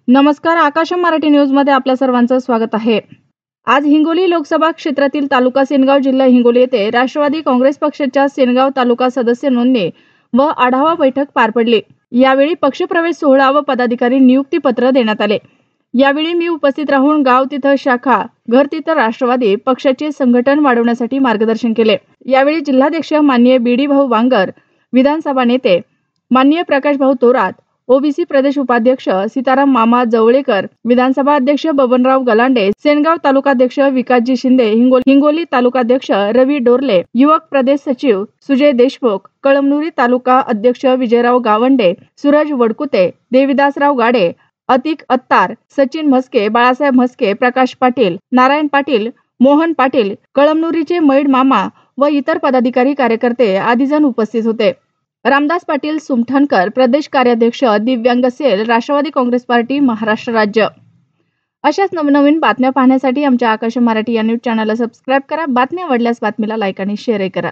नमस्कार, आकाश मराठी न्यूज मध्ये आपल्या सर्वांचं स्वागत आहे। आज हिंगोली लोकसभा क्षेत्रातील तालुका सेनगाव जिल्हा हिंगोली येथे राष्ट्रवादी काँग्रेस पक्षाच्या सेनगाव तालुका सदस्य नोंदणी व आढावा बैठक पार पडली। यावेळी पक्षप्रवेश सोहळा व पदाधिकारी नियुक्ती पत्र देण्यात आले। यावेळी मी उपस्थित राहून गाव तिथं शाखा, घर तिथं राष्ट्रवादी पक्षाचे संघटन वाढवण्यासाठी मार्गदर्शन केले। यावेळी जिल्हाध्यक्ष माननीय बीडी भाऊ वांगर, विधानसभा नेते माननीय प्रकाश भाऊ थोरात, ओबीसी प्रदेश उपाध्यक्ष सीताराम मामा जवळेकर, विधानसभा अध्यक्ष बबनराव गलांडे, सेनगाव तालुकाध्यक्ष विकासजी शिंदे, हिंगोली तालुकाध्यक्ष रवी डोरले, युवक प्रदेश सचिव सुजय देशमुख, कळमनुरी तालुका अध्यक्ष विजयराव गावंडे, सूरज वडकुते, देविदासराव गाडे, अतिक अत्तार, सचिन म्हस्के, बाळासाहेब म्हस्के, प्रकाश पाटील, नारायण पाटील, मोहन पाटील, कळमनुरीचे मैड मामा व इतर पदाधिकारी कार्यकर्ते आदी जण उपस्थित होते। रामदास पाटील सुमठाणकर, प्रदेश कार्याध्यक्ष, दिव्यांग सेल, राष्ट्रवादी काँग्रेस पार्टी, महाराष्ट्र राज्य। अशाच नवनवीन बातम्या पाहण्यासाठी आमच्या आकाश मराठी या न्यूज चॅनलला सबस्क्राईब करा। बातम्या आवडल्यास बातमीला लाईक आणि शेअर करा।